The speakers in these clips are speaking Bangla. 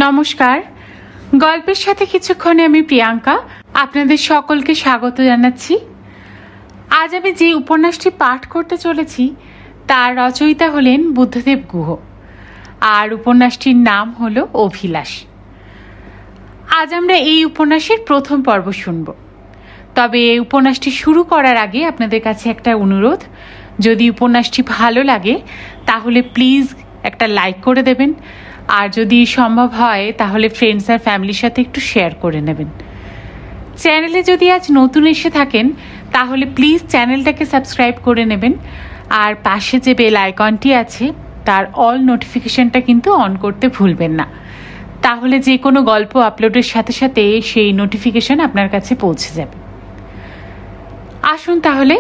নমস্কার। গল্পের সাথে কিছুক্ষণে আমি প্রিয়াঙ্কা আপনাদের সকলকে স্বাগত জানাচ্ছি। আজ আমি যে উপন্যাসটি পাঠ করতে চলেছি তার রচয়িতা হলেন বুদ্ধদেব গুহ, আর উপন্যাসটির নাম হলো অভিলাষ। আজ আমরা এই উপন্যাসের প্রথম পর্ব শুনব। তবে এই উপন্যাসটি শুরু করার আগে আপনাদের কাছে একটা অনুরোধ, যদি উপন্যাসটি ভালো লাগে তাহলে প্লিজ একটা লাইক করে দেবেন, আর যদি সম্ভব হয় তাহলে ফ্রেন্ডস আর ফ্যামিলির সাথে একটু শেয়ার করে নেবেন। চ্যানেলে যদি আজ নতুন এসে থাকেন তাহলে প্লিজ চ্যানেলটাকে সাবস্ক্রাইব করে নেবেন, আর পাশে যে বেল আইকনটি আছে তার অল নোটিফিকেশনটা কিন্তু অন করতে ভুলবেন না, তাহলে যে কোনো গল্প আপলোডের সাথে সাথে সেই নোটিফিকেশন আপনার কাছে পৌঁছে যাবে। আসুন তাহলে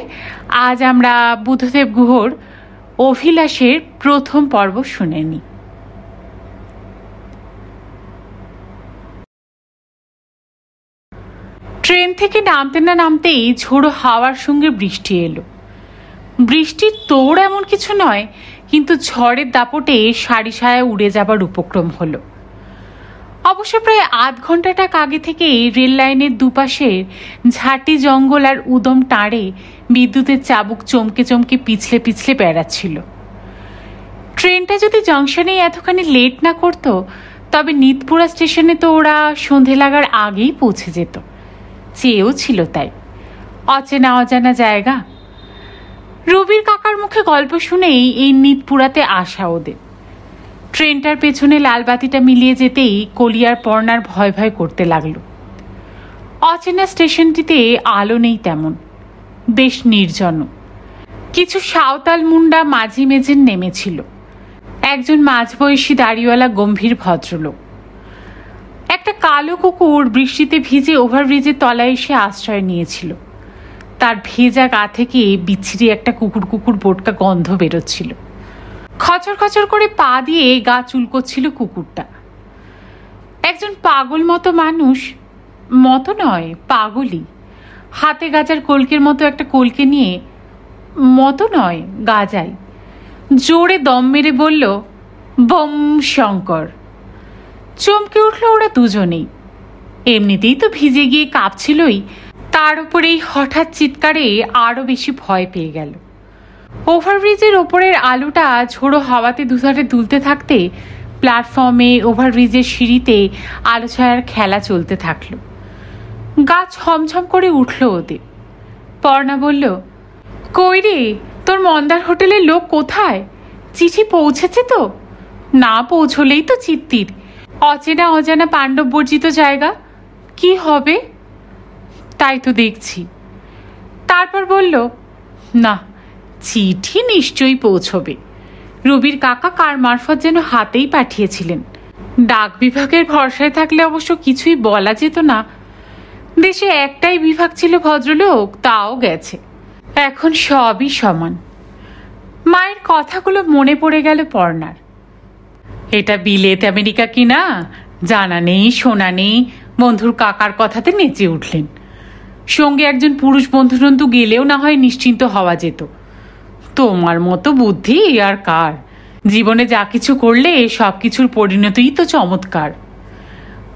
আজ আমরা বুদ্ধদেব গুহর অভিলাষের প্রথম পর্ব শুনে নিই। ট্রেন থেকে নামতে না নামতেই ঝোড়ো হাওয়ার সঙ্গে বৃষ্টি এলো। বৃষ্টির তোড় এমন কিছু নয়, কিন্তু ঝড়ের দাপটে সারি সায়া উড়ে যাবার উপক্রম হলো। অবশ্য প্রায় আধ ঘন্টাটাক আগে থেকেই রেল লাইনের দুপাশের ঝাঁটি জঙ্গল আর উদম টাঁড়ে বিদ্যুতের চাবুক চমকে চমকে পিছলে পিছলে বেড়াচ্ছিল। ট্রেনটা যদি জংশনে এতখানি লেট না করতো তবে নিতপুরা স্টেশনে তো ওরা সন্ধে লাগার আগেই পৌঁছে যেত। চেয়েও ছিল তাই। অচেনা অজানা জায়গা। রবির কাকার মুখে গল্প শুনেই এই নিতপুরাতে আসা ওদের। ট্রেনটার পেছনে লাল বাতিটা মিলিয়ে যেতেই কলিয়ার পর্ণার ভয় ভয় করতে লাগলো। অচেনা স্টেশনটিতে আলো নেই তেমন, বেশ নির্জন। কিছু সাঁওতাল মুন্ডা মাঝি মেঝে নেমেছিল। একজন মাঝবয়সী দাড়িওয়ালা গম্ভীর ভদ্রলোক। একটা কালো কুকুর বৃষ্টিতে ভিজে ওভারব্রিজের তলায় এসে আশ্রয় নিয়েছিল। তার ভেজা গা থেকে বিচ্ছিরি একটা কুকুর কুকুর বোটকা গন্ধ বেরোচ্ছিল। খচর খচর করে পা দিয়ে গা চুলকোচ্ছিল কুকুরটা। একজন পাগল মতো মানুষ, মতো নয় পাগলই, হাতে গাজার কলকের মতো একটা কলকে নিয়ে, মতো নয় গাজাই, জোরে দম মেরে বলল, বম শঙ্কর। চমকে উঠল ওরা দুজনেই। এমনিতেই তো ভিজে গিয়ে কাঁপছিলই, তার উপর এই হঠাৎ চিৎকারে আরো বেশি ভয় পেয়ে গেল। ওভারব্রিজের ওপরের আলোটা ঝোড়ো হাওয়াতে দুধারে দুলতে থাকতে প্ল্যাটফর্মে, ওভারব্রিজের সিঁড়িতে আলো ছায়ার খেলা চলতে থাকলো। গা ছমছম করে উঠল ওদের। পর্ণা বলল, কই রে, তোর মন্দার হোটেলের লোক কোথায়? চিঠি পৌঁছেছে তো? না পৌঁছলেই তো চিত্তির। অচেনা অজানা পাণ্ডব বর্জিত জায়গা, কি হবে? তাই তো দেখছি। তারপর বলল, না, চিঠি নিশ্চয়ই পৌঁছবে। রবির কাকা কার মারফত যেন হাতেই পাঠিয়েছিলেন। ডাক বিভাগের ভরসায় থাকলে অবশ্য কিছুই বলা যেত না। দেশে একটাই বিভাগ ছিল ভদ্রলোক, তাও গেছে। এখন সবই সমান। মায়ের কথাগুলো মনে পড়ে গেল পর্ণার। এটা বিলেত আমেরিকা কি না, জানা নেই শোনা নেই, বন্ধুর কাকার কথাতে নেচে উঠলেন। সঙ্গে একজন পুরুষ বন্ধুরন্তু গেলেও না হয় নিশ্চিন্ত হওয়া যেত। তোমার মতো বুদ্ধি আর কার? জীবনে যা কিছু করলে সব কিছুর পরিণতিই তো চমৎকার।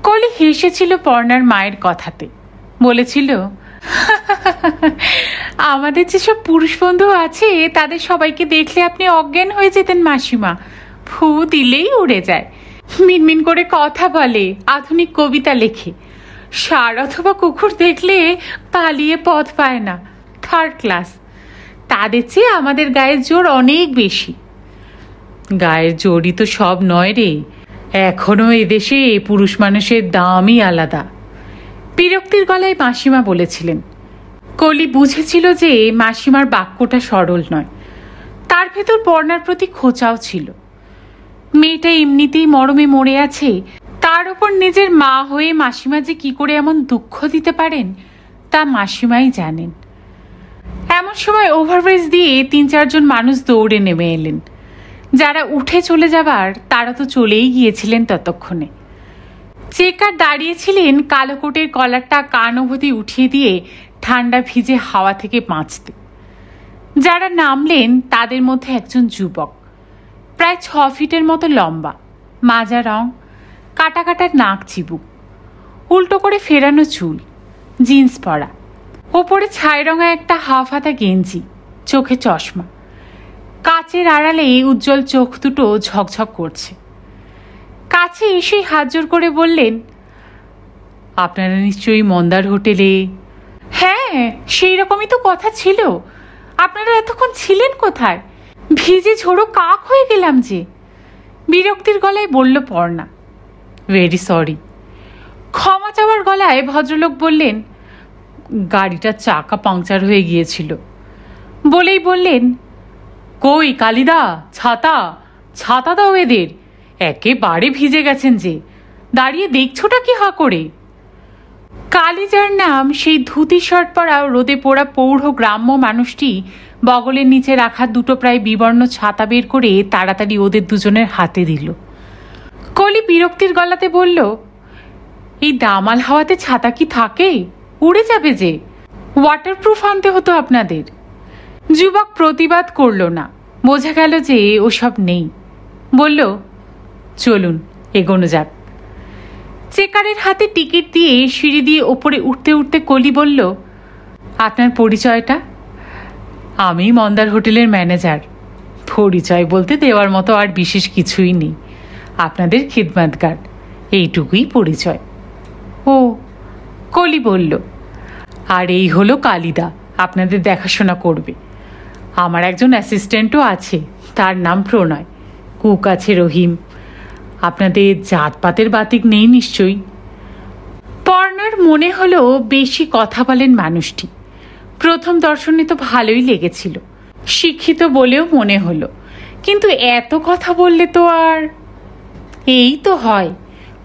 কলি হেসেছিল পর্ণার মায়ের কথাতে। বলেছিল, আমাদের যেসব পুরুষ বন্ধু আছে তাদের সবাইকে দেখলে আপনি অজ্ঞান হয়ে যেতেন মাসিমা। ফু দিলেই উড়ে যায়। মিনমিন করে কথা বলে, আধুনিক কবিতা লেখে। ষাঁড় অথবা কুকুর দেখলে পালিয়ে পথ পায় না। Third class. তাদের চেয়ে আমাদের গায়ের জোর অনেক বেশি। গায়ের জোরই তো সব নয় রে। এখনো এদেশে পুরুষ মানুষের দামই আলাদা। বিরক্তির গলায় মাসিমা বলেছিলেন। কলি বুঝেছিল যে মাসিমার বাক্যটা সরল নয়, তার ভেতর পর্ণার প্রতি খোঁচাও ছিল। মেয়েটা এমনিতেই মরমে মরে আছে, তার উপর নিজের মা হয়ে মাসিমা যে কি করে এমন দুঃখ দিতে পারেন তা মাসিমাই জানেন। এমন সময় ওভারব্রিজ দিয়ে ৩-৪ জন মানুষ দৌড়ে নেমে এলেন। যারা উঠে চলে যাবার তারা তো চলেই গিয়েছিলেন ততক্ষণে। চেকার দাঁড়িয়েছিলেন কালো কোটের কলারটা কান অবধি উঠিয়ে দিয়ে ঠান্ডা ভিজে হাওয়া থেকে বাঁচতে। যারা নামলেন তাদের মধ্যে একজন যুবক, প্রায় ৬ ফিটের মতো লম্বা, মাজা রং, কাটা কাটা নাক চিবুক, উল্টো করে ফেরানো চুল, জিন্স পরা, ওপরে ছাই রঙা একটা হাফ হাতা গেঞ্জি, চোখে চশমা, কাচের আড়ালে উজ্জ্বল চোখ দুটো ঝকঝক করছে। কাছে এসেই হাত জোর করে বললেন, আপনারা নিশ্চয়ই মন্দার হোটেলে? হ্যাঁ, সেই রকমই তো কথা ছিল। আপনারা এতক্ষণ ছিলেন কোথায়? ভিজে ঝোড়ো কাক হয়ে গেলাম যে, বিরক্তির গলায় বলল পর্ণা। Very sorry. ক্ষমা চাওয়ার গলায় ভদ্রলোক বললেন, গাড়িটার চাকা পাংচার হয়ে গিয়েছিল। বলেই বললেন, কই কালিদা, ছাতা ছাতা দাও এদের, একেবারে ভিজে গেছেন যে, দাঁড়িয়ে দেখছোটা কি হা করে? কালিজার নাম সেই ধুতি শার্ট পরা রোদে পোড়া পৌঢ় গ্রাম্য মানুষটি বগলের নিচে রাখা দুটো প্রায় বিবর্ণ ছাতা বের করে তাড়াতাড়ি ওদের দুজনের হাতে দিল। কলি বিরক্তির গলাতে বলল, এই দামাল হাওয়াতে ছাতা কি থাকে? উড়ে যাবে যে, ওয়াটারপ্রুফ আনতে হতো আপনাদের। যুবক প্রতিবাদ করল না, বোঝা গেল যে ওসব নেই। বলল, চলুন এগোনো যাক। চেকারের হাতে টিকিট দিয়ে সিঁড়ি দিয়ে ওপরে উঠতে উঠতে কলি বলল, আপনার পরিচয়টা? আমি মন্দার হোটেলের ম্যানেজার। পরিচয় বলতে দেওয়ার মতো আর বিশেষ কিছুই নেই, আপনাদের খিদমতগার, এইটুকুই পরিচয়। ও, কলি বলল, আর এই হলো কালিদা, আপনাদের দেখাশোনা করবে। আমার একজন অ্যাসিস্ট্যান্টও আছে, তার নাম প্রণয়। কুক আছে রহিম। আপনাদের জাতপাতের বাতিক নেই নিশ্চয়ই? পর্ণার মনে হলো বেশি কথা বলেন মানুষটি। প্রথম দর্শনে তো ভালোই লেগেছিল, শিক্ষিত বলেও মনে হলো, কিন্তু এত কথা বললে তো আর। এই তো হয়,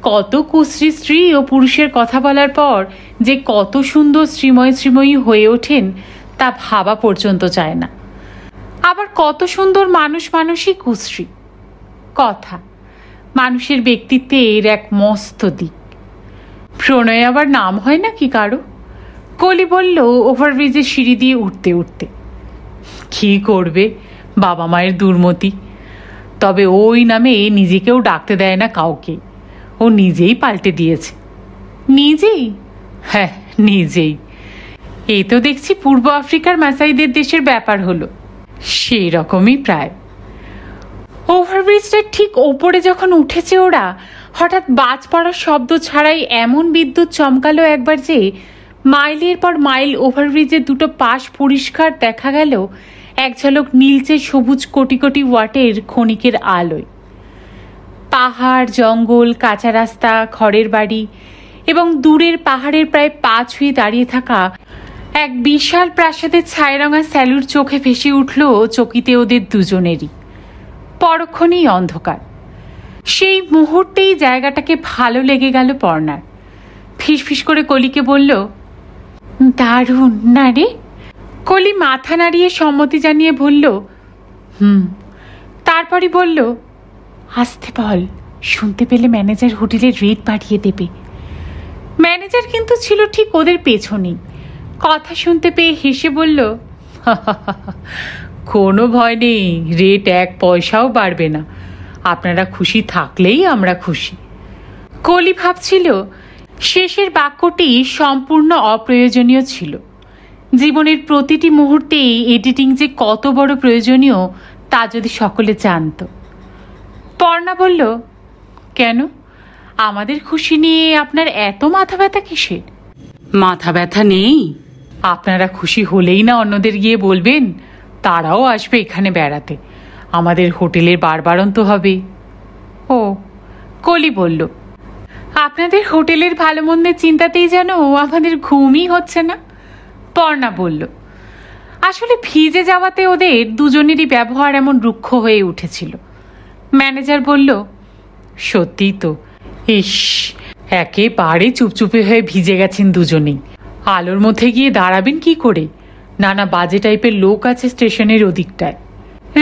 কত কুশ্রী স্ত্রী ও পুরুষের কথা বলার পর যে কত সুন্দর শ্রীময় শ্রীময়ী হয়ে ওঠেন তা ভাবা পর্যন্ত চায় না। আবার কত সুন্দর মানুষ মানুষই কুশ্রী। কথা মানুষের ব্যক্তিত্বের এক মস্ত দিক। প্রণয় আবার নাম হয় না কি কারো? কলি বলল ওভারব্রিজের সিঁড়ি দিয়ে উঠতে উঠতে। কি করবে, বাবা মায়ের দুর্মতি। তবে ওই নামে নিজেকেও ডাকতে দেয় না কাউকে, ও নিজেই পাল্টে দিয়েছে। নিজেই? হ্যাঁ, নিজেই। এই তো দেখছি পূর্ব আফ্রিকার মাসাইদের দেশের ব্যাপার হলো, সেই রকমই প্রায়। ওভারব্রিজটার ঠিক ওপরে যখন উঠেছে ওরা, হঠাৎ বাজ পড়ার শব্দ ছাড়াই এমন বিদ্যুৎ চমকালো একবার যে মাইলের পর মাইল ওভারব্রিজের দুটো পাশ পরিষ্কার দেখা গেল এক ঝলক নীলচে সবুজ কোটি কোটি ওয়াটের ক্ষণিকের আলোয়। পাহাড়, জঙ্গল, কাঁচা রাস্তা, খড়ের বাড়ি এবং দূরের পাহাড়ের প্রায় পা ছুঁয়ে দাঁড়িয়ে থাকা এক বিশাল প্রাসাদের ছায়ারঙা স্যালুর চোখে ভেসে উঠল চকিতে ওদের দুজনেরই। পরক্ষণেই অন্ধকার। সেই মুহূর্তেই জায়গাটাকে ভালো লেগে গেল পর্ণার। ফিসফিস করে কলিকে বলল, দারুণ না রে? কলি মাথা নাড়িয়ে সম্মতি জানিয়ে বলল, তারপরই বলল, আসতে বল, শুনতে পেলে ম্যানেজার হোটেলের রেট বাড়িয়ে দেবে। ম্যানেজার কিন্তু ছিল ঠিক ওদের পেছনেই। কথা শুনতে পেয়ে হেসে বলল, কোনো ভয় নেই, রেট এক পয়সাও বাড়বে না। আপনারা খুশি থাকলেই আমরা খুশি। কলি ভাবছিল শেষের বাক্যটি সম্পূর্ণ অপ্রয়োজনীয় ছিল। জীবনের প্রতিটি মুহূর্তেই এডিটিং যে কত বড় প্রয়োজনীয় তা যদি সকলে জানত। পর্ণা বলল, কেন, আমাদের খুশি নিয়ে আপনার এত মাথা ব্যথা কিসের? মাথা ব্যথা নেই, আপনারা খুশি হলেই না অন্যদের গিয়ে বলবেন, তারাও আসবে এখানে বেড়াতে, আমাদের হোটেলের বারবারন্ত হবে। ও, কলি বলল, আপনাদের হোটেলের ভালো মন্দের চিন্তাতেই যেন আমাদের ঘুমই হচ্ছে না। পর্ণা বলল, আসলে ভিজে যাওয়াতে ওদের দুজনেরই ব্যবহার এমন রুক্ষ হয়ে উঠেছিল। ম্যানেজার বলল, সত্যিই তো, ইস, একেবারে চুপচুপে হয়ে ভিজে গেছেন দুজনেই। আলোর মধ্যে গিয়ে দাঁড়াবেন কি করে? নানা বাজে টাইপের লোক আছে স্টেশনের ওদিকটায়।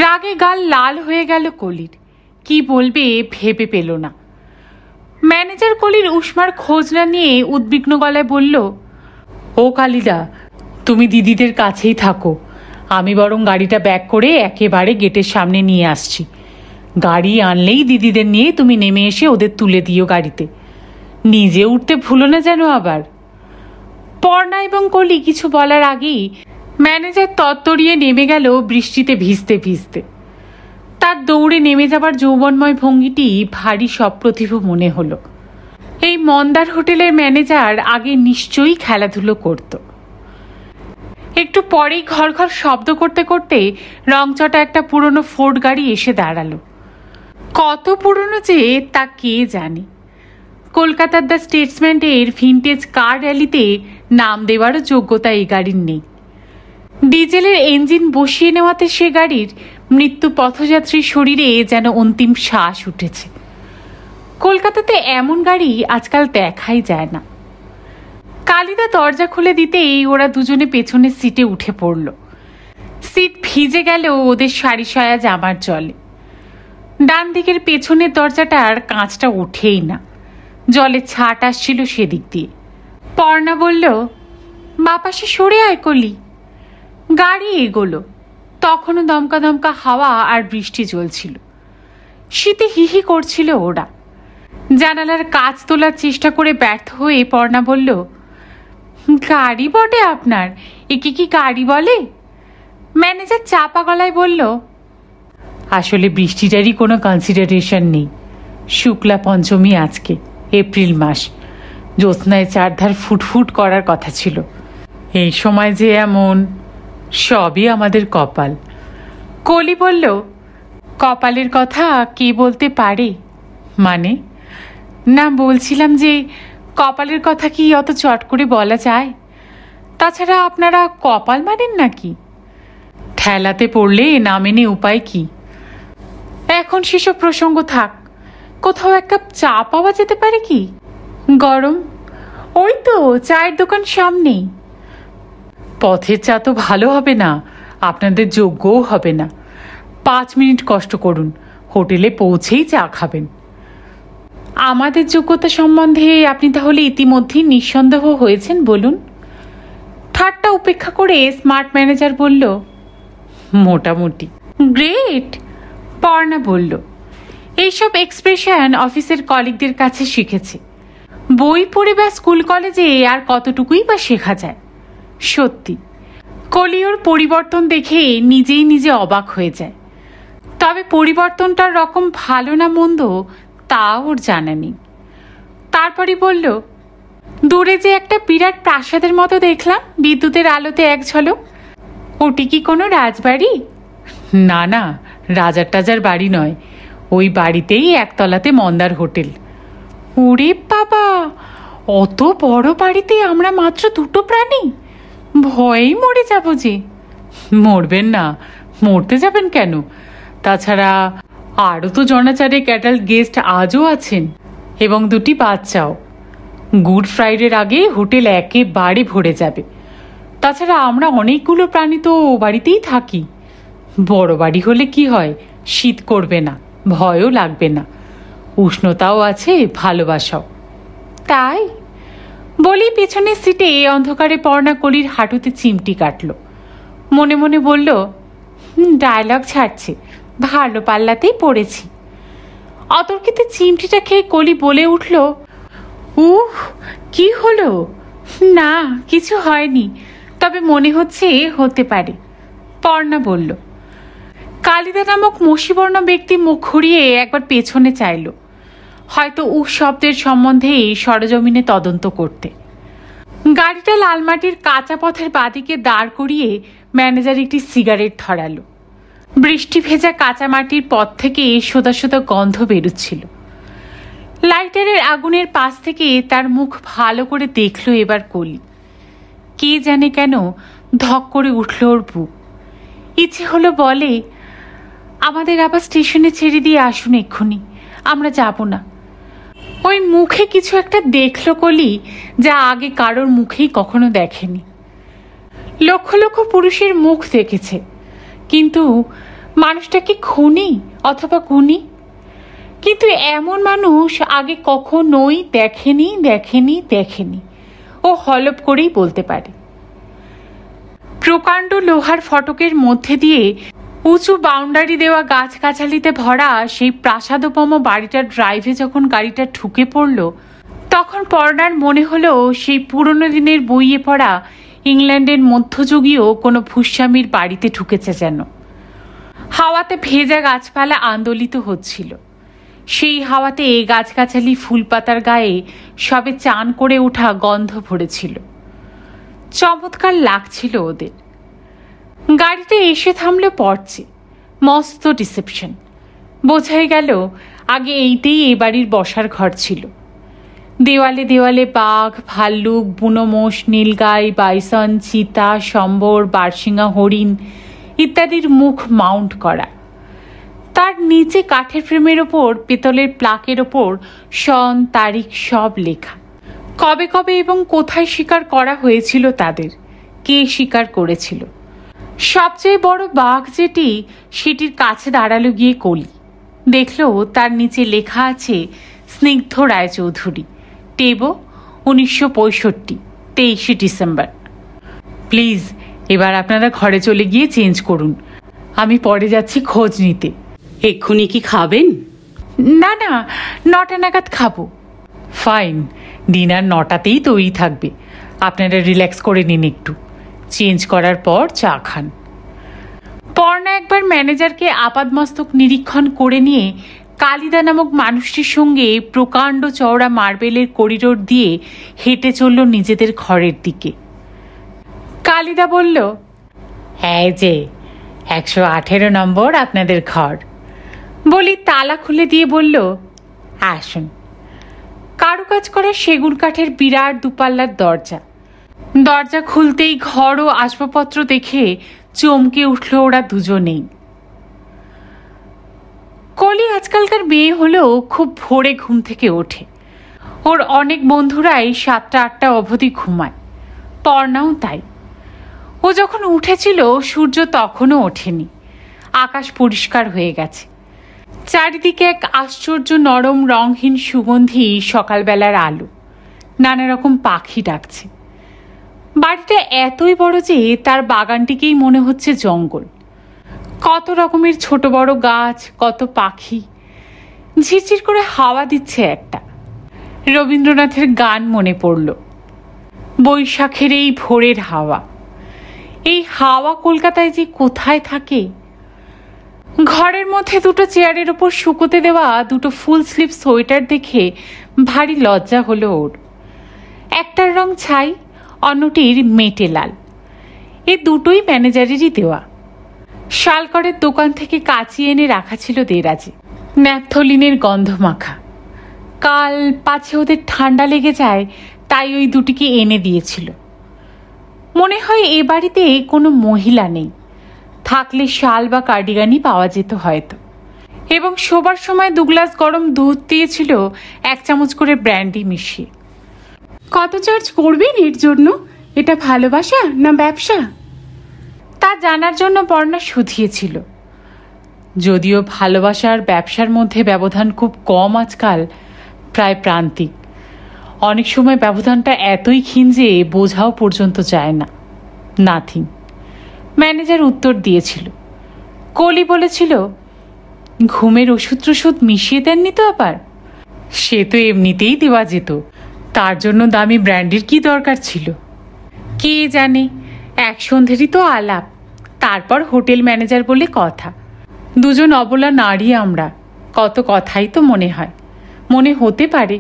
রাগে গাল লাল হয়ে গেল কলির, কি বলবে ভেবে পেল না। ম্যানেজার কলির উষ্মার খোঁজ না নিয়ে উদ্বিগ্ন গলায় বলল, ও কালিদা, তুমি দিদিদের কাছেই থাকো, আমি বরং গাড়িটা ব্যাক করে একেবারে গেটের সামনে নিয়ে আসছি। গাড়ি আনলেই দিদিদের নিয়ে তুমি নেমে এসে ওদের তুলে দিও গাড়িতে, নিজে উঠতে ভুলো না যেন আবার। পর্ণা এবং কলি কিছু বলার আগেই ম্যানেজার তত্তরিয়ে নেমে গেল বৃষ্টিতে ভিজতে ভিজতে। তার দৌড়ে নেমে যাবার যৌবনময় ভঙ্গিটি ভারী সপ্রতিভ মনে হলো। এই মন্দার হোটেলের ম্যানেজার আগে নিশ্চয়ই খেলাধুলো করত। একটু পরেই ঘর ঘর শব্দ করতে করতে রংচটা একটা পুরনো ফোর্ড গাড়ি এসে দাঁড়ালো। কত পুরনো যে তা কে জানে। কলকাতার দ্য স্টেটসম্যানের ভিনটেজ কার র্যালিতে নাম দেওয়ারও যোগ্যতা এই গাড়ির নেই। ডিজেলের ইঞ্জিন বসিয়ে নেওয়াতে সে গাড়ির মৃত্যু পথযাত্রীর শরীরে যেন অন্তিম শ্বাস উঠেছে। কলকাতাতে এমন গাড়ি আজকাল দেখাই যায় না। কালিদা দরজা খুলে দিতেই ওরা দুজনে পেছনের সিটে উঠে পড়ল। সিট ভিজে গেল ওদের সারি সায়া জামার জলে। ডান দিকের পেছনের দরজাটার কাঁচটা ওঠেই না, জলে ছাট আসছিল সেদিক দিয়ে। পর্ণা বলল, বাপাসে সরে আয় কলি। গাড়ি এগোলো। তখনও দমকা দমকা হাওয়া আর বৃষ্টি চলছিল। শীতে হিহি করছিল ওরা। জানালার কাঁচ তোলার চেষ্টা করে ব্যর্থ হয়ে পর্ণা বলল, গাড়ি বটে আপনার, একে কি গাড়ি বলে? ম্যানেজার চাপা গলায় বলল, আসলে বৃষ্টিটারই কোনো কনসিডারেশন নেই। শুক্লা পঞ্চমী আজকে, এপ্রিল মাস। জ্যোৎস্নায় চারধার ফুটফুট করার কথা ছিল। এই সময় যে এমন, সবই আমাদের কপাল। কলি বলল, কপালের কথা কে বলতে পারে? মানে? না, বলছিলাম যে কপালের কথা কি অত চট করে বলা যায়? তাছাড়া আপনারা কপাল মানেন নাকি? ঠেলাতে পড়লে না মেনে উপায় কি? এখন সেসব প্রসঙ্গ থাক। কোথাও এক কাপ চা পাওয়া যেতে পারে কি? গরম? ওই তো চায়ের দোকান সামনেই। পথের চা তো ভালো হবে না, আপনাদের যোগ্যও হবে না। 5 মিনিট কষ্ট করুন, হোটেলে পৌঁছেই চা খাবেন। আমাদের যোগ্যতা সম্বন্ধে আপনি তাহলে ইতিমধ্যেই নিঃসন্দেহ হয়েছেন বলুন। ঠাট্টা উপেক্ষা করে স্মার্ট ম্যানেজার বলল, মোটামুটি। গ্রেট, পর্ণা বলল। এইসব এক্সপ্রেশন অফিসের কলিগদের কাছে শিখেছে। বই পড়ে বা স্কুল কলেজে আর কতটুকুই বা শেখা যায়। সত্যি, কলিওর পরিবর্তন দেখে নিজেই নিজে অবাক হয়ে যায়। তবে পরিবর্তনটার রকম ভালো না মন্দ তা ওর জানা নেই। তারপরই বলল, দূরে যে একটা বিরাট প্রাসাদের মতো দেখলাম বিদ্যুতের আলোতে এক ঝলক, ওটি কি কোনো রাজবাড়ি? না না, রাজার টাজার বাড়ি নয়। ওই বাড়িতেই একতলাতে মন্দার হোটেল। ওরে বাবা, অত বড় বাড়িতে আমরা মাত্র 2টো প্রাণী? ভয়েই মরে যাব যে। মরবেন না, মরতে যাবেন কেন? তাছাড়া আরও তো জনাচারে ক্যাটাল গেস্ট আজও আছেন, এবং 2টি বাচ্চাও। গুড ফ্রাইডের আগে হোটেল একেবারে ভরে যাবে। তাছাড়া আমরা অনেকগুলো প্রাণী তো বাড়িতেই থাকি। বড় বাড়ি হলে কি হয়, শীত করবে না, ভয়ও লাগবে না, উষ্ণতাও আছে, ভালোবাসাও। তাই বলি পেছনের সিটে অন্ধকারে পর্ণা কলির হাঁটুতে চিমটি কাটল। মনে মনে বলল, ডায়লগ ছাড়ছে, ভালো পাল্লাতেই পড়েছি। অতর্কিতে চিমটিটা খেয়ে কলি বলে উঠল, উহ, কি হলো? না, কিছু হয়নি, তবে মনে হচ্ছে হতে পারে। পর্ণা বলল। কালিদা নামক মসিবর্ণ ব্যক্তি মুখ ঘুরিয়ে একবার পেছনে চাইল, হয়তো উহ শব্দের সম্বন্ধে সরজমিনে তদন্ত করতে। গাড়িটা লালমাটির কাঁচা পথের বাদিকে দাঁড় করিয়ে ম্যানেজার একটি সিগারেট ধরালো। বৃষ্টি ভেজা কাঁচা মাটির পথ থেকে সোদা সোদা গন্ধ বেরুচ্ছিল। লাইটারের আগুনের পাশ থেকে তার মুখ ভালো করে দেখল এবার কলি। কে জানে কেন ধক করে উঠল ওর বুক। ইচ্ছে হলো বলে, আমাদের আবার স্টেশনে ছেড়ে দিয়ে আসুন এক্ষুনি, আমরা যাব না। ওই মুখে কিছু একটা দেখল কলি, যা আগে কারোর মুখেই কখনো দেখেনি। লক্ষ লক্ষ পুরুষের মুখ দেখেছে, কিন্তু মানুষটা কি খুনি অথবা গুণী? কিন্তু এমন মানুষ আগে কখনোই দেখেনি দেখেনি দেখেনি ও হলপ করেই বলতে পারে। প্রকাণ্ড লোহার ফটকের মধ্যে দিয়ে উঁচু বাউন্ডারি দেওয়া গাছগাছালিতে ভরা সেই প্রাসাদোপম বাড়িটার ড্রাইভে যখন গাড়িটা ঢুকে পড়ল, তখন পর্ণার মনে হলো সেই পুরনো দিনের বইয়ে পড়া ইংল্যান্ডের মধ্যযুগীয় কোনো ভূস্বামীর বাড়িতে ঢুকেছে যেন। হাওয়াতে ভেজা গাছপালা আন্দোলিত হচ্ছিল। সেই হাওয়াতে গাছগাছালি ফুলপাতার গায়ে সবে চান করে ওঠা গন্ধ ভরেছিল। চমৎকার লাগছিল ওদের। গাড়িতে এসে থামল পর্চে। মস্ত রিসেপশন। বোঝাই গেল আগে এইতেই এ বাড়ির বসার ঘর ছিল। দেওয়ালে দেওয়ালে বাঘ, ভাল্লুক, বুনো মোষ, নীলগাই, বাইসন, চিতা, সম্বর, বারশিঙা হরিণ ইত্যাদির মুখ মাউন্ট করা। তার নিচে কাঠের ফ্রেমের ওপর পেতলের প্লাকের ওপর সন, তারিখ সব লেখা। কবে কবে এবং কোথায় শিকার করা হয়েছিল তাদের, কে শিকার করেছিল। সবচেয়ে বড় বাঘ যেটি, সেটির কাছে দাঁড়ালো গিয়ে কলি। দেখল তার নিচে লেখা আছে স্নিগ্ধ রায়চৌধুরী, টেবো 1965, 23শে ডিসেম্বর। প্লিজ এবার আপনারা ঘরে চলে গিয়ে চেঞ্জ করুন, আমি পরে যাচ্ছি খোঁজ নিতে। এক্ষুনি কি খাবেন? না না, 9টা নাগাদ খাবো। ফাইন, ডিনার 9টাতেই তৈরি থাকবে। আপনারা রিল্যাক্স করে নিন একটু, চেঞ্জ করার পর চা খান। পর্ণা একবার ম্যানেজারকে আপাদমস্তক নিরীক্ষণ করে নিয়ে কালিদা নামক মানুষটির সঙ্গে প্রকাণ্ড চওড়া মার্বেলের করিডোর দিয়ে হেঁটে চলল নিজেদের ঘরের দিকে। কালিদা বলল, এই যে 118 নম্বর আপনাদের ঘর। বলি তালা খুলে দিয়ে বলল, আসুন। কারুকাজ করা সেগুন কাঠের বিরাট দুপাল্লার দরজা। দরজা খুলতেই ঘর ও আসবাবপত্র দেখে চমকে উঠল ওরা দুজনেই। কলি আজকালকার মেয়ে হলেও খুব ভোরে ঘুম থেকে ওঠে। ওর অনেক বন্ধুরাই 7টা-8টা অবধি ঘুমায়, পর্ণাও তাই। ও যখন উঠেছিল সূর্য তখনও ওঠেনি, আকাশ পরিষ্কার হয়ে গেছে। চারিদিকে এক আশ্চর্য নরম রংহীন সুগন্ধি সকালবেলার আলো। নানা রকম পাখি ডাকছে। বাড়িটা এতই বড় যে তার বাগানটিকেই মনে হচ্ছে জঙ্গল। কত রকমের ছোট বড় গাছ, কত পাখি। ঝিরঝির করে হাওয়া দিচ্ছে একটা। রবীন্দ্রনাথের গান মনে পড়ল, বৈশাখের এই ভোরের হাওয়া। এই হাওয়া কলকাতায় যে কোথায় থাকে। ঘরের মধ্যে দুটো চেয়ারের ওপর শুকোতে দেওয়া দুটো ফুল স্লিভ সোয়েটার দেখে ভারী লজ্জা হলো ওর। একটার রং ছাই, অন্যটির মেটে লাল। এ দুটোই ম্যানেজারেরই দেওয়া। শালকরের দোকান থেকে কাচি এনে রাখা ছিল দেরাজে, ন্যাপথলিনের গন্ধ মাখা। কাল পাছে ওদের ঠান্ডা লেগে যায় তাই ওই দুটিকে এনে দিয়েছিল। মনে হয় এ বাড়িতে কোনো মহিলা নেই, থাকলে শাল বা কার্ডিগানই পাওয়া যেত হয়তো। এবং শোবার সময় 2 গ্লাস গরম দুধ দিয়েছিল 1 চামচ করে ব্র্যান্ডি মিশিয়ে। কত চার্জ করবেন এর জন্য? এটা ভালোবাসা না ব্যবসা? তা জানার জন্য পর্ণা শুধিয়েছিল। যদিও ভালোবাসা আর ব্যবসার মধ্যে ব্যবধান খুব কম আজকাল, প্রায় প্রান্তিক। অনেক সময় ব্যবধানটা এতই ক্ষীণ যে বোঝাও পর্যন্ত যায় না। নাথিং, ম্যানেজার উত্তর দিয়েছিল। কলি বলেছিল, ঘুমের ওষুধ টষুধ মিশিয়ে দেননি তো আবার? সে তো এমনিতেই দেওয়া যেত, তার জন্য দামি ব্র্যান্ডের কি দরকার ছিল? কে জানে, এক সন্ধ্যেরই তো আলাপ, তারপর হোটেল ম্যানেজার বলে কথা। দুজন অবলা নারী আমরা, কত কথাই তো মনে হয়, মনে হতে পারে।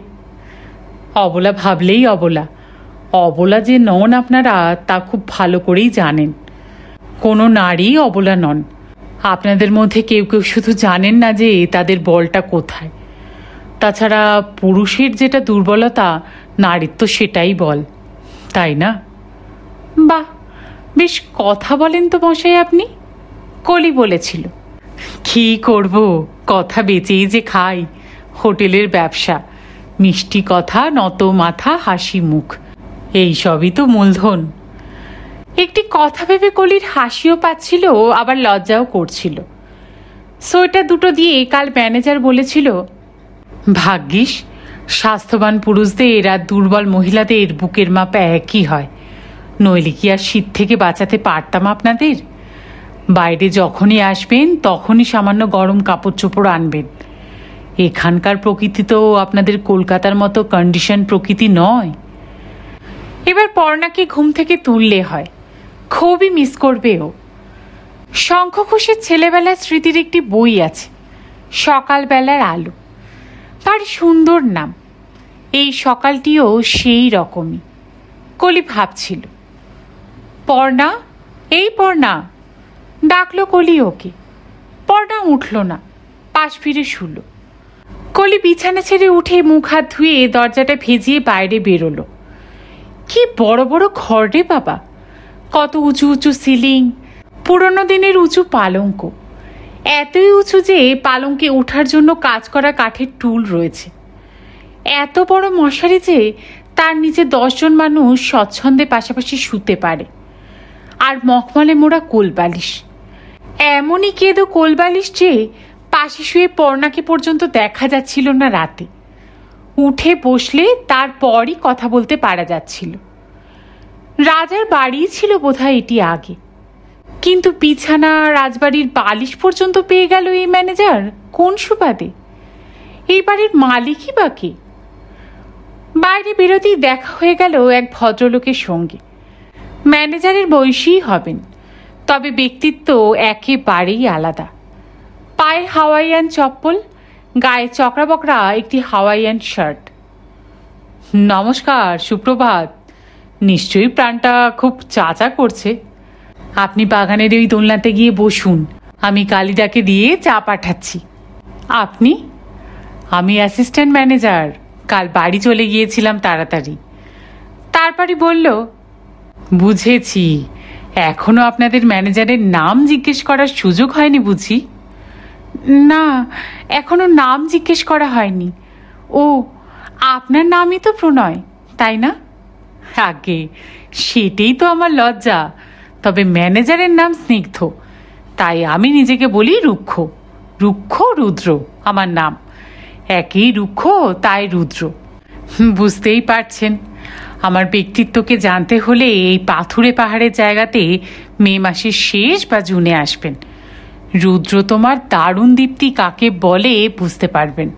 অবলা ভাবলেই অবলা। অবলা যে নন আপনারা তা খুব ভালো করেই জানেন। কোনো নারী অবলা নন। আপনাদের মধ্যে কেউ কেউ শুধু জানেন না যে তাদের বলটা কোথায়। তাছাড়া পুরুষের যেটা দুর্বলতা, নারীর তো সেটাই বল, তাই না? বাহ, বেশ কথা বলেন তো মশাই আপনি, কলি বলেছিল। কি করব, কথা বেচেই যে খাই। হোটেলের ব্যবসা, মিষ্টি কথা, নত মাথা, হাসি মুখ, এই সবই তো মূলধন। একটি কথা ভেবে কলির হাসিও পাচ্ছিল, আবার লজ্জাও করছিল। সোয়েটার দুটো দিয়ে কাল ম্যানেজার বলেছিল, ভাগ্যিস স্বাস্থ্যবান পুরুষদের আর দুর্বল মহিলাদের বুকের মাপা একই হয়, নইলে কি আর শীত থেকে বাঁচাতে পারতাম আপনাদের? বাইরে যখনই আসবেন তখনই সামান্য গরম কাপড় চোপড় আনবেন। এখানকার প্রকৃতি তো আপনাদের কলকাতার মতো কন্ডিশন প্রকৃতি নয়। এবার পর্ণাকে ঘুম থেকে তুললে হয়, খুবই মিস করবে ও। শঙ্খঘোষের ছেলেবেলার স্মৃতির একটি বই আছে, সকালবেলার আলো। তার সুন্দর নাম। এই সকালটিও সেই রকমই। কলি ভাবছিল, পর্ণা, এই পর্ণা, ডাকলো কলি ওকে। পর্ণা উঠল না, পাশ ফিরে শুল। কলি বিছানা ছেড়ে উঠে মুখ হাত ধুয়ে দরজাটা ভেজিয়ে বাইরে বেরোলো। কি বড় বড় ঘর রে বাবা, কত উঁচু উঁচু সিলিং, পুরনো দিনের উঁচু পালঙ্ক। এতই উঁচু যে পালঙ্কে ওঠার জন্য কাজ করা কাঠের টুল রয়েছে। এত বড় মশারি যে তার নিচে 10 জন মানুষ স্বচ্ছন্দে পাশাপাশি শুতে পারে। আর মখমলে মোড়া কোলবালিশ, এমনই কেঁদো কোলবালিশ যে পাশে শুয়ে পর্ণাকে পর্যন্ত দেখা যাচ্ছিল না রাতে। উঠে বসলে তারপরই কথা বলতে পারা যাচ্ছিল। রাজার বাড়ি ছিল বোধহয় এটি আগে, কিন্তু বিছানা, রাজবাড়ির বালিশ পর্যন্ত পেয়ে গেল এই ম্যানেজার কোন সুবাদে? এই বাড়ির মালিকই বা কে? বাইরে বেরোতেই দেখা হয়ে গেল এক ভদ্রলোকের সঙ্গে। ম্যানেজারের বয়সীই হবেন, তবে ব্যক্তিত্ব একেবারেই আলাদা। পায়ে হাওয়াইয়ান চপ্পল, গায়ে চকরা বকরা একটি হাওয়াইয়ান শার্ট। নমস্কার, সুপ্রভাত। নিশ্চয়ই প্রাণটা খুব চাচা করছে। আপনি বাগানের ওই দোলনাতে গিয়ে বসুন, আমি কালিদাকে দিয়ে চা পাঠাচ্ছি। আপনি? আমি অ্যাসিস্ট্যান্ট ম্যানেজার, কাল বাড়ি চলে গিয়েছিলাম তাড়াতাড়ি। তারপরই বলল, বুঝেছি, এখনো আপনাদের ম্যানেজারের নাম জিজ্ঞেস করার সুযোগ হয়নি বুঝি? না, এখনো নাম জিজ্ঞেস করা হয়নি। ও, আপনার নামই তো প্রণয়, তাই না? আগে সেটাই তো আমার লজ্জা। তবে ম্যানেজারের নাম স্নিগ্ধ, তাই আমি নিজেকে বলি রুক্ষ। রুক্ষ রুদ্র আমার নাম, একই রুক্ষ তাই রুদ্র। বুঝতেই পারছেন, আমার ব্যক্তিত্বকে জানতে হলে এই পাথুরে পাহাড়ের জায়গাতে মে মাসের শেষ বা জুনে আসবেন। রুদ্র তোমার দারুণ দীপ্তি কাকে বলে বুঝতে পারবেন।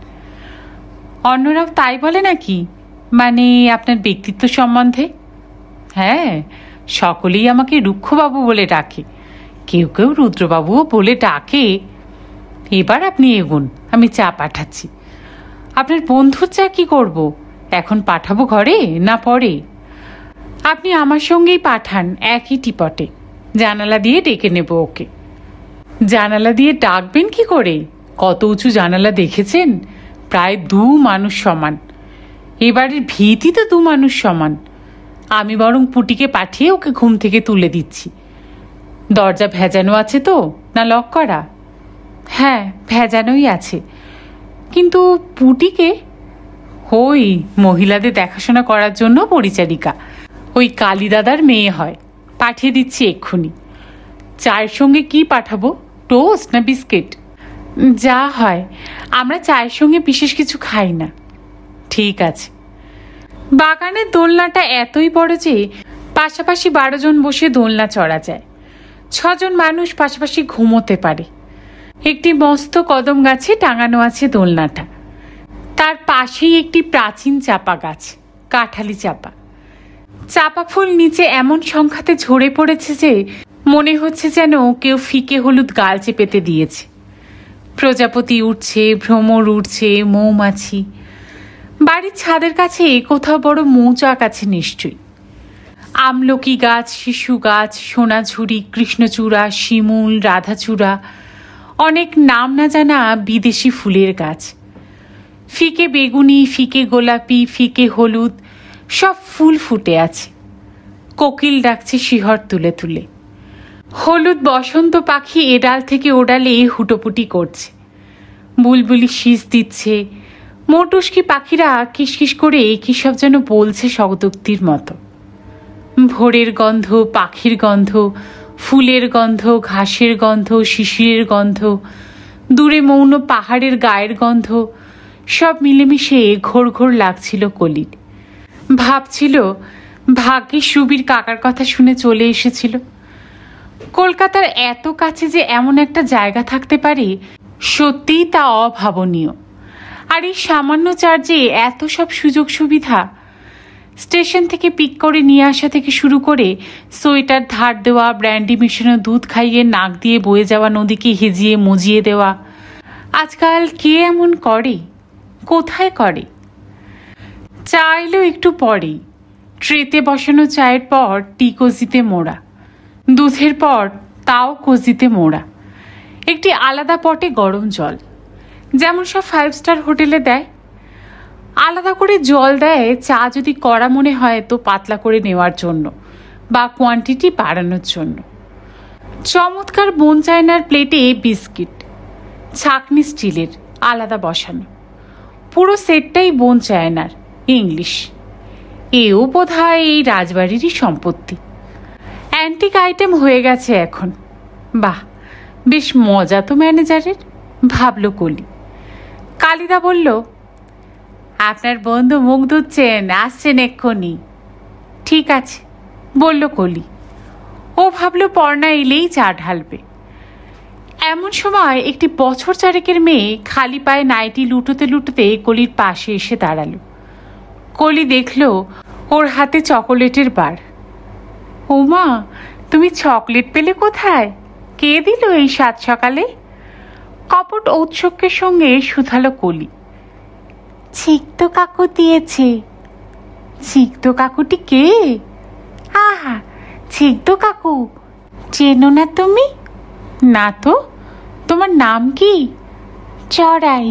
অন্যরাও তাই বলে নাকি? মানে আপনার ব্যক্তিত্ব সম্বন্ধে? হ্যাঁ, সকলেই আমাকে রুক্ষবাবু বলে ডাকে, কেউ কেউ রুদ্রবাবুও বলে ডাকে। এবার আপনি এগুন, আমি চা পাঠাচ্ছি। আপনার বন্ধুর চা কি করব? এখন পাঠাবো ঘরে না পরে? আপনি আমার সঙ্গেই পাঠান, একই টিপটে। জানালা দিয়ে ডেকে নেব ওকে। জানালা দিয়ে ডাকবেন কি করে? কত উঁচু জানালা দেখেছেন? প্রায় 2 মানুষ সমান। এবারের ভিতই তো 2 মানুষ সমান। আমি বরং পুটিকে পাঠিয়ে ওকে ঘুম থেকে তুলে দিচ্ছি। দরজা ভেজানো আছে তো, না লক করা? হ্যাঁ, ভেজানোই আছে। কিন্তু পুটিকে? ওই মহিলাদের দেখাশোনা করার জন্য পরিচারিকা, ওই কালীদাদার মেয়ে হয়। পাঠিয়ে দিচ্ছি এক্ষুনি। চায়ের সঙ্গে কি পাঠাবো, টোস্ট না বিস্কিট? যা হয়, আমরা চায়ের সঙ্গে বিশেষ কিছু খাই না। ঠিক আছে। বাগানের দোলনাটা এতই বড় যে পাশাপাশি 12 জন বসে দোলনা চড়া যায়। 6 জন মানুষ পাশাপাশি ঘুমোতে পারে। একটি মস্ত কদম গাছে টাঙানো আছে দোলনাটা। তার পাশেই একটি প্রাচীন চাপা গাছ, কাঁঠালি চাপা। চাপা ফুল নিচে এমন সংখ্যাতে ঝরে পড়েছে যে মনে হচ্ছে যেন কেউ ফিকে হলুদ গালচে পেতে দিয়েছে। প্রজাপতি উঠছে, ভ্রমর উঠছে, মৌমাছি। বাড়ির ছাদের কাছে কোথাও বড় মৌচাক আছে নিশ্চয়ই। আমলকি গাছ, শিশু গাছ, সোনাঝুরি, কৃষ্ণচূড়া, শিমুল, রাধাচূড়া, অনেক নাম না জানা বিদেশি ফুলের গাছ। ফিকে বেগুনি, ফিকে গোলাপি, ফিকে হলুদ, সব ফুল ফুটে আছে। কোকিল ডাকছে শিহর তুলে তুলে। হলুদ বসন্ত পাখি এডাল থেকে ওডালে হুটোপুটি করছে। বুলবুলি শীষ দিচ্ছে। মোটুসকি পাখিরা কিসকিস করে কি সব যেন বলছে শতোক্তির মতো। ভোরের গন্ধ, পাখির গন্ধ, ফুলের গন্ধ, ঘাসের গন্ধ, শিশিরের গন্ধ, দূরে মৌন পাহাড়ের গায়ের গন্ধ, সব মিলেমিশে ঘোর ঘোর লাগছিল কলির। ভাবছিল ভাগ্যে সুবীর কাকার কথা শুনে চলে এসেছিল। কলকাতার এত কাছে যে এমন একটা জায়গা থাকতে পারে, সত্যিই তা অভাবনীয়। আর এই সামান্য চার্জে এত সব সুযোগ সুবিধা, স্টেশন থেকে পিক করে নিয়ে আসা থেকে শুরু করে সোয়েটার ধার দেওয়া, ব্র্যান্ডি মিশানো দুধ খাইয়ে নাক দিয়ে বয়ে যাওয়া নদীকে হেজিয়ে মজিয়ে দেওয়া, আজকাল কে এমন করে? কোথায় করে? চা এলো একটু পরেই। ট্রেতে বসানো চায়ের পর টি কজিতে মোড়া, দুধের পর তাও কজিতে মোড়া, একটি আলাদা পটে গরম জল, যেমন সব 5 স্টার হোটেলে দেয়। আলাদা করে জল দেয় চা যদি কড়া মনে হয় তো পাতলা করে নেওয়ার জন্য বা কোয়ান্টিটি বাড়ানোর জন্য। চমৎকার বোন চায়নার প্লেটে বিস্কিট, ছাঁকনি স্টিলের আলাদা বসানো, পুরো সেটটাই বোন চায়নার, ইংলিশ। এও বোধহয় এই রাজবাড়িরই সম্পত্তি। অ্যান্টিক আইটেম হয়ে গেছে এখন। বাহ, বেশ মজা তো ম্যানেজারের, ভাবল কলি। কালিদা বলল, আপনার বন্ধু মুখ ধুচ্ছেন, আসছেন এক্ষুনি। ঠিক আছে, বলল কলি। ও ভাবল পর্ণা এলেই চা ঢালবে। এমন সময় একটি বছর চারেকের মেয়ে খালি পায়ে নাইটি লুটোতে লুটোতে কলির পাশে এসে দাঁড়ালো। কলি দেখল ওর হাতে চকোলেটের বার। ওমা, তুমি চকলেট পেলে কোথায়? কে দিল এই সাত সকালে? কপট ঔৎসুক্যের সঙ্গে শুধালো কলি। ছিক্ত কাকু দিয়েছে। ছিক্ত কাকুটি কে? আহা, ছিক্ত কাকু চেনো না তুমি? না তো। তোমার নাম কি? চড়াই।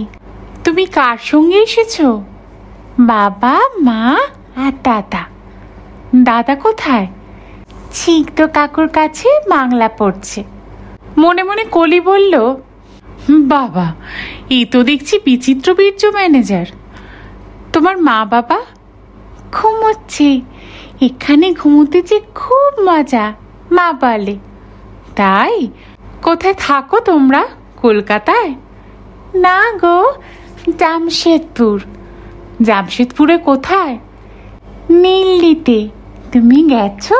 তুমি কার সঙ্গে এসেছো? বাবা, মা আর দাদা। দাদা কোথায়? ছিক্ত কাকুর কাছে বাংলা পড়ছে। মনে মনে কলি বলল, বাবা, এই তো দেখছি বিচিত্র বীর্য ম্যানেজার। তোমার মা বাবা? ঘুমোচ্ছে। এখানে ঘুমোতে যে খুব মজা, মা বলে। তাই? কোথায় থাকো তোমরা? কলকাতায়? না গো, জামশেদপুর। জামশেদপুরে কোথায়? নীলদিতে। তুমি গেছো?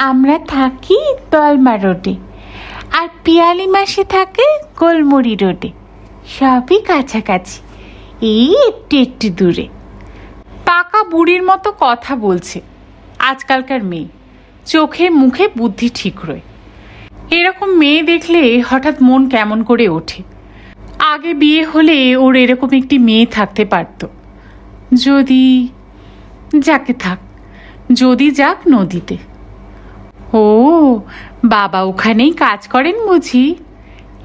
আমরা থাকি দলমা রোডে, আর পিয়ালি মাসে থাকে গোলমুড়ি রোডে। সবই কাছাকাছি, এই একটু একটু দূরে। পাকা বুড়ির মতো কথা বলছে আজকালকার মেয়ে, চোখে মুখে বুদ্ধি ঠিক রয়। এরকম মেয়ে দেখলে হঠাৎ মন কেমন করে ওঠে। আগে বিয়ে হলে ওর এরকম একটি মেয়ে থাকতে পারত। যদি, যাকে থাক, যদি যাক নদীতে। ও, বাবা ওখানেই কাজ করেন বুঝি?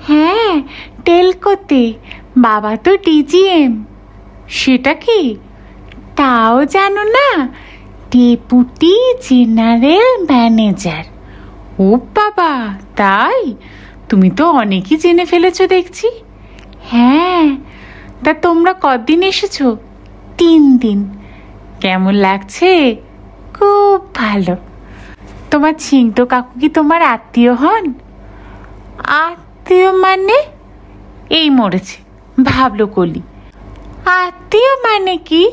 হ্যাঁ, টেলকোতে। বাবা তো ডিজিএম। সেটা কি? তাও জানো না? Deputy general manager. ও বাবা, তাই? তুমি তো অনেকই জেনে ফেলেছো দেখছি। হ্যাঁ। তা তোমরা কদিন এসেছো? 3 দিন। কেমন লাগছে? খুব ভালো। তোমার ছিংতো কাকু কি তোমার আত্মীয় হন? আত্মীয় মানে? এই মরেছে, ভাবলো কলি। আত্মীয় মানে কি?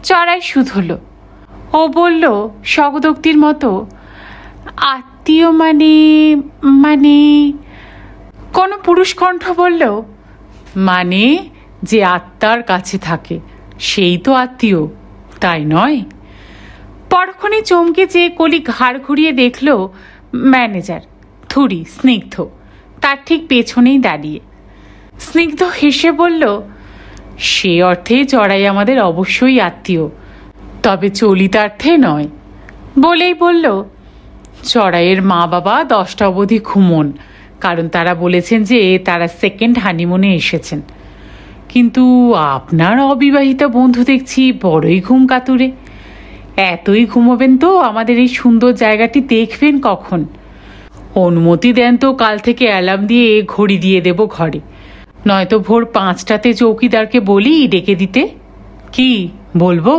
চড়াই শুধলো। ও বলল স্বগতোক্তির মতো, আত্মীয় মানে মানে কোনো পুরুষ কণ্ঠ বলল, মানে যে আত্মার কাছে থাকে সেই তো আত্মীয়, তাই নয়? পরক্ষণে চমকে চেয়ে কলি ঘাড় ঘুরিয়ে দেখল ম্যানেজার, থুরি স্নিগ্ধ তার ঠিক পেছনেই দাঁড়িয়ে। স্নিগ্ধ হেসে বলল, সে অর্থে চড়াই আমাদের অবশ্যই আত্মীয়, তবে চলিতার্থে নয়। বলেই বলল, চড়াইয়ের মা বাবা 10টা অবধি ঘুমোন, কারণ তারা বলেছেন যে তারা সেকেন্ড হানিমুনে এসেছেন। কিন্তু আপনার অবিবাহিতা বন্ধু দেখছি বড়ই ঘুম কাতুরে। এতই ঘুমোবেন তো আমাদের এই সুন্দর জায়গাটি দেখবেন কখন? অনুমতি দেন তো কাল থেকে অ্যালার্ম দিয়ে ঘড়ি দিয়ে দেব ঘরে, নয়তো ভোর 5টাতে চৌকিদারকে বলি ডেকে দিতে। কি বলবো?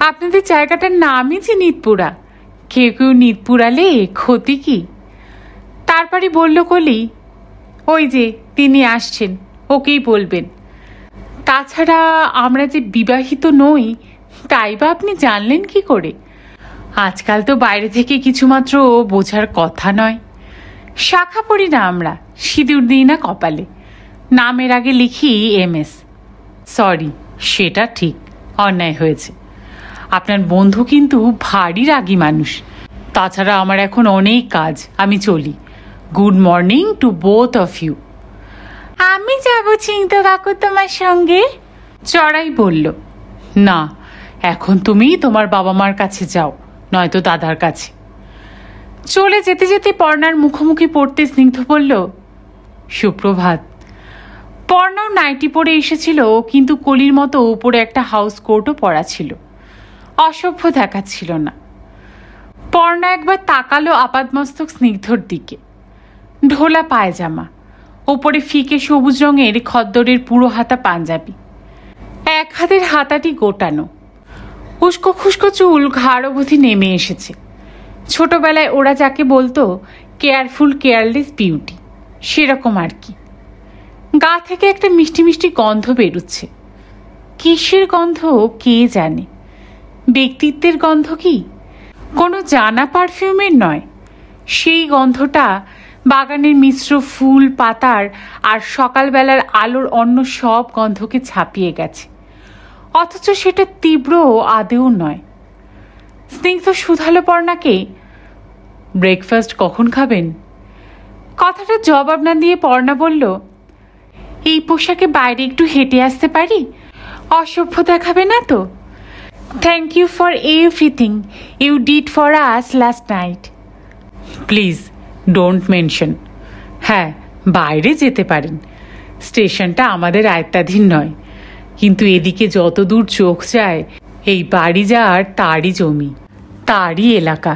আপনাদের জায়গাটার নামই যে নিতপুরা। কেউ কেউ নিতপুরালে ক্ষতি কি? তারপরে বলল কলি, ওই যে তিনি আসছেন, ওকেই বলবেন। তাছাড়া আমরা যে বিবাহিত নই, তাই বা আপনি জানলেন কি করে? আজকাল তো বাইরে থেকে কিছুমাত্র বোঝার কথা নয়। শাখা পড়ি না আমরা, সিঁদুর দিই না কপালে, নামের আগে লিখি MS। সরি, সেটা ঠিক, অন্যায় হয়েছে। আপনার বন্ধু কিন্তু ভারী রাগী মানুষ। তাছাড়া আমার এখন অনেক কাজ, আমি চলি। Good morning to both of you. আমি যাব চিন্তা কাকু তোমার সঙ্গে, চড়াই বলল। না, এখন তুমি তোমার বাবা মার কাছে যাও, নয়তো দাদার কাছে। চলে যেতে যেতে পর্ণার মুখোমুখি পড়তে স্নিগ্ধ বলল, সুপ্রভাত। পর্ণাও নাইটি পরে এসেছিল, কিন্তু কলির মতো উপরে একটা হাউস কোটও পরা ছিল। অসভ্য দেখাচ্ছিল না। পর্ণা একবার তাকালো আপাদমস্তক স্নিগ্ধর দিকে। ঢোলা পায়জামা, ওপরে ফিকে সবুজ রঙের খদ্দরের পুরো হাতা পাঞ্জাবি, এক হাতের হাতাটি গোটানো। উস্কো খুস্কো চুল ঘাড় অবধি নেমে এসেছে। ছোটবেলায় ওরা যাকে বলতো কেয়ারফুল কেয়ারলেস বিউটি, সেরকম আর কি। গা থেকে একটা মিষ্টি মিষ্টি গন্ধ বেরুচ্ছে। কিসের গন্ধ কে জানে? ব্যক্তিত্বের গন্ধ কি? কোনো জানা পারফিউমের নয়। সেই গন্ধটা বাগানের মিশ্র ফুল পাতার আর সকালবেলার আলোর অন্য সব গন্ধকে ছাপিয়ে গেছে, অথচ সেটা তীব্র আদেও নয়। স্নিগ্ধ শুধালো পর্ণাকে, ব্রেকফাস্ট কখন খাবেন? কথাটা জবাব না দিয়ে পর্ণা বলল, এই পোশাকে বাইরে একটু হেঁটে আসতে পারি? অসভ্য দেখাবে না তো? Thank you for everything you did for us last night. Please don't mention. হ্যাঁ, বাইরে যেতে পারেন, স্টেশনটা আমাদের আয়ত্তাধীন নয়, কিন্তু এদিকে যত দূর চোখ যায় এই বাড়ি যার তারই জমি, তারই এলাকা।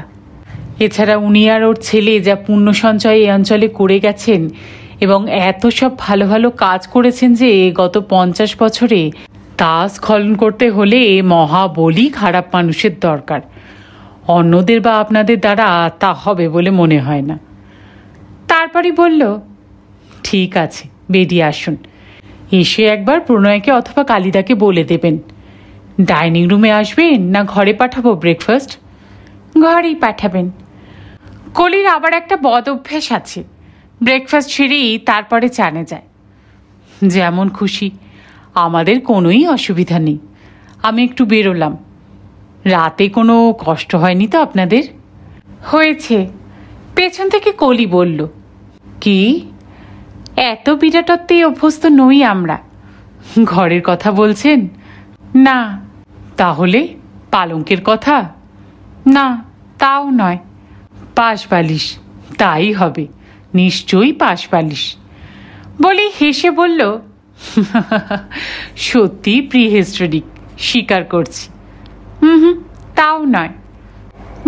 এছাড়া উনি আর ওর ছেলে যা পুণ্য সঞ্চয় এই অঞ্চলে করে গেছেন এবং এত সব ভালো ভালো কাজ করেছেন যে গত 50 বছরে তা স্খলন করতে হলে মহাবলী খারাপ মানুষের দরকার। অন্যদের বা আপনাদের দ্বারা তা হবে বলে মনে হয় না। তারপরই বলল, ঠিক আছে, বেরিয়ে আসুন। এসে একবার প্রণয়কে অথবা কালিদাকে বলে দেবেন। ডাইনিং রুমে আসবেন না ঘরে পাঠাবো ব্রেকফাস্ট? ঘরেই পাঠাবেন। কলির আবার একটা বদ অভ্যেস আছে, ব্রেকফাস্ট সেরেই তারপরে চানে যায়। যেমন খুশি, আমাদের কোনোই অসুবিধা নেই। আমি একটু বেরোলাম। রাতে কোনো কষ্ট হয়নি তো আপনাদের? হয়েছে, পেছন থেকে কলি বলল। কি? এত বিরাটত্বে অভ্যস্ত নই আমরা। ঘরের কথা বলছেন? না। তাহলে পালঙ্কের কথা? না, তাও নয়। পাশ বালিশ? তাই হবে, নিশ্চয়ই পাশ বালিশ। বলি হেসে বলল, সত্যি প্রিহিস্টোরিক, স্বীকার করছি। তাও নয়,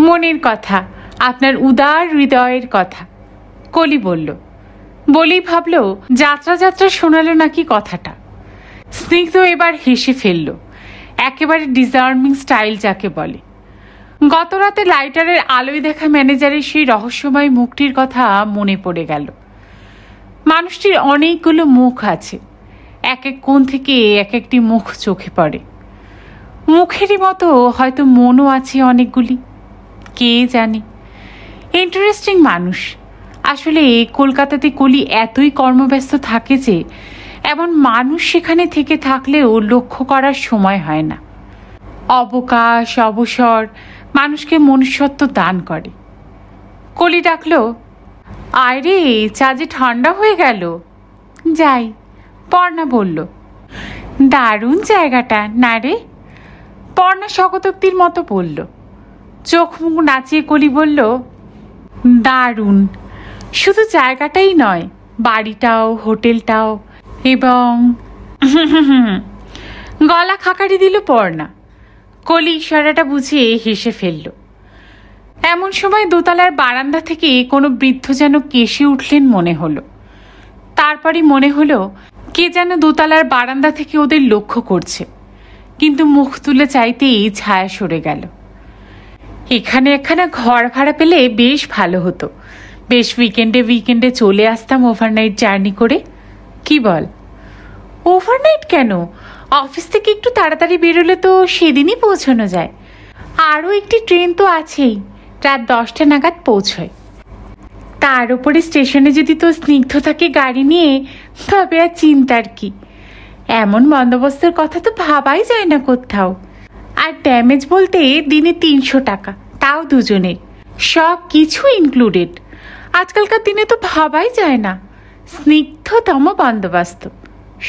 মনের কথা, আপনার উদার হৃদয়ের কথা, কলি বলল। বলেই ভাবল যাত্রা যাত্রা শোনালো নাকি কথাটা। স্নিগ্ধ এবার হেসে ফেলল, একেবারে ডিজার্মিং স্টাইল যাকে বলে। গত রাতে লাইটারের আলোয় দেখা ম্যানেজারের সেই রহস্যময় মুখটির কথা মনে পড়ে গেল। মানুষটির অনেকগুলো মুখ আছে, এক এক কোণ থেকে এক একটি মুখ চোখে পড়ে। মুখেরই মতো হয়তো মনও আছে অনেকগুলি, কে জানে। ইন্টারেস্টিং মানুষ। আসলে কলকাতাতে কলি এতই কর্মব্যস্ত থাকে যে এমন মানুষ সেখানে থেকে থাকলেও লক্ষ্য করার সময় হয় না। অবকাশ অবসর মানুষকে মনুষ্যত্ব দান করে। কলি ডাকলো, আয় রে, চা যে ঠান্ডা হয়ে গেল। যাই, পর্ণা বলল। দারুণ জায়গাটা না রে? পর্ণা শকতোক্তির মতো বলল। চোখ মুখ নাচিয়ে কলি বলল, দারুণ। শুধু জায়গাটাই নয়, বাড়িটাও, হোটেলটাও, এবং গলা খাকারি দিল পর্ণা। কলি ইশারাটা বুঝিয়ে হেসে ফেলল। এমন সময় দোতলার বারান্দা থেকে কোনো বৃদ্ধ যেন কেসে উঠলেন মনে হলো। তারপরই মনে হলো কে যেন দোতলার বারান্দা থেকে ওদের লক্ষ্য করছে, কিন্তু মুখ তুলে চাইতেই ছায়া সরে গেল। এখানে একখানা ঘর ভাড়া পেলে বেশ ভালো হতো, বেশ উইকেন্ডে চলে আসতাম ওভারনাইট জার্নি করে। কি বল? ওভারনাইট কেন? অফিস থেকে একটু তাড়াতাড়ি বেরোলে তো সেদিনই পৌঁছানো যায়। আরও একটি ট্রেন তো আছেই, রাত 10টা নাগাদ পৌঁছয়। তার উপরে স্টেশনে যদি তোর স্নিগ্ধতাকে গাড়ি নিয়ে, তবে আর চিন্তার কি। এমন বন্দোবস্তের কথা তো ভাবাই যায় না কোথাও। আর ড্যামেজ বলতে দিনে 300 টাকা, তাও দুজনের, সব কিছু ইনক্লুডেড। আজকালকার দিনে তো ভাবাই যায় না। স্নিগ্ধতম বন্দোবস্ত,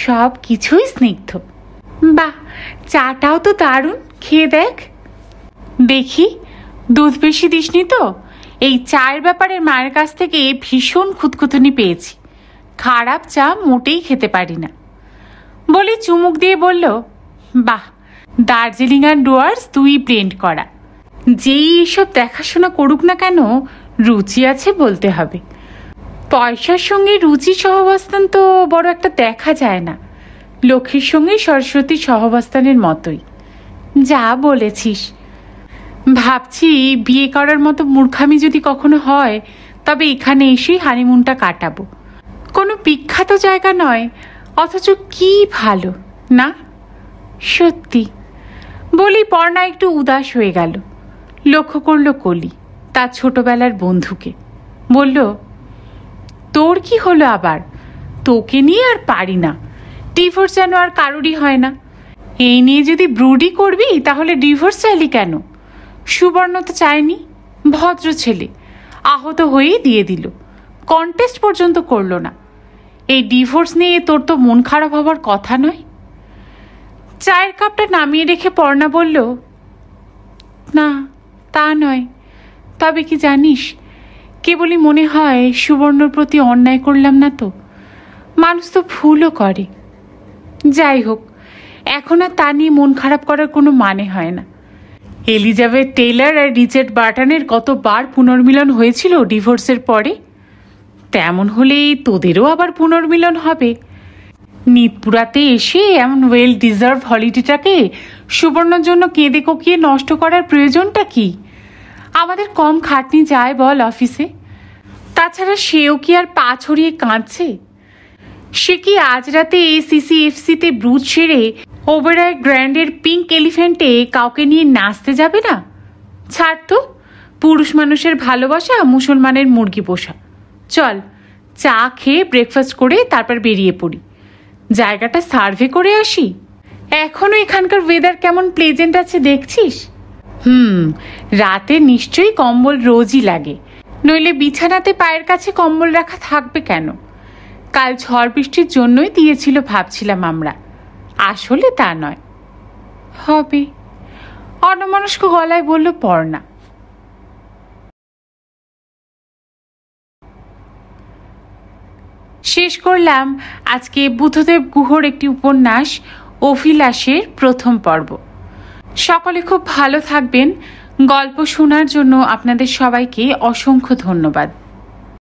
সব কিছুই স্নিগ্ধ। বাহ, চাটাও তো দারুণ, খেয়ে দেখ। দেখি, দুধ বেশি দিসনি তো? এই চায়ের ব্যাপারে মায়ের কাছ থেকে ভীষণ খুঁতখুঁতুনি পেয়েছি। খারাপ চা মোটেই খেতে পারি না বলে চুমুক দিয়ে বলল, বাহ, দার্জিলিং আর ডুয়ার্স দুই ব্লেন্ড করা। যেই এসব দেখাশোনা করুক না কেন, রুচি আছে বলতে হবে। পয়সার সঙ্গে রুচি সহাবস্থান তো বড় একটা দেখা যায় না। লক্ষ্মীর সঙ্গে সরস্বতীর সহাবস্থানের মতোই। যা বলেছিস। ভাবছি বিয়ে করার মতো মূর্খামি যদি কখনো হয়, তবে এখানে এসেই হানিমুনটা কাটাবো। কোনো বিখ্যাত জায়গা নয়, অথচ কি ভালো না? সত্যি বলি পর্ণা একটু উদাস হয়ে গেল। লক্ষ্য করল কলি, তার ছোটবেলার বন্ধুকে। বলল, তোর কি হলো আবার? তোকে নিয়ে আর পারি না। ডিভোর্স যেন আর কারোরই হয় না। এই নিয়ে যদি ব্রুডি করবি, তাহলে ডিভোর্স চাইলি কেন? সুবর্ণ তো চায়নি, ভদ্র ছেলে, আহত হয়েই দিয়ে দিল, কন্টেস্ট পর্যন্ত করলো না। এই ডিভোর্স নিয়ে তোর তো মন খারাপ হবার কথা নয়। চায়ের কাপটা নামিয়ে রেখে পর্ণা বলল, না তা নয়, তবে কি জানিস, কেবলই মনে হয় সুবর্ণর প্রতি অন্যায় করলাম না তো। মানুষ তো ভুলও করে। যাই হোক, এখন আর তা নিয়ে মন খারাপ করার কোনো মানে হয় না। এলিজাবেথ টেইলর আর রিচার্ড বার্টনের কতবার পুনর্মিলন হয়েছিল ডিভোর্সের পরে। তেমন হলেই তোদেরও আবার পুনর্মিলন হবে। নিতপুরাতে এসে এমন ওয়েল ডিজার্ভ হলিডেটাকে সুবর্ণর জন্য কেঁদে কোকিয়ে নষ্ট করার প্রয়োজনটা কি? আমাদের কম খাটনি যায় বল অফিসে? তাছাড়া সেও কি আর পা ছড়িয়ে কাঁদছে? সে কি আজ রাতে সিসিএফসিতে ব্রুজ সেরে ওবেরয় গ্র্যান্ডের পিঙ্ক এলিফ্যান্টে কাউকে নিয়ে নাচতে যাবে না? ছাড় তো, পুরুষ মানুষের ভালোবাসা মুসলমানের মুরগি পোষা। চল, চা খেয়ে ব্রেকফাস্ট করে তারপর বেরিয়ে পড়ি। জায়গাটা সার্ভে করে আসি। এখনো এখানকার ওয়েদার কেমন প্লেজেন্ট আছে দেখছিস? রাতে নিশ্চয়ই কম্বল রোজই লাগে, নইলে বিছানাতে পায়ের কাছে কম্বল রাখা থাকবে কেন? কাল ঝড় বৃষ্টির জন্যই দিয়েছিল ভাবছিলাম আমরা, আসলে তা নয়। হবে, অন্যমনস্ক গলায় বলল পর্ণা। শেষ করলাম আজকে বুদ্ধদেব গুহর একটি উপন্যাস অভিলাষের প্রথম পর্ব। সকলে খুব ভালো থাকবেন। গল্প শোনার জন্য আপনাদের সবাইকে অসংখ্য ধন্যবাদ।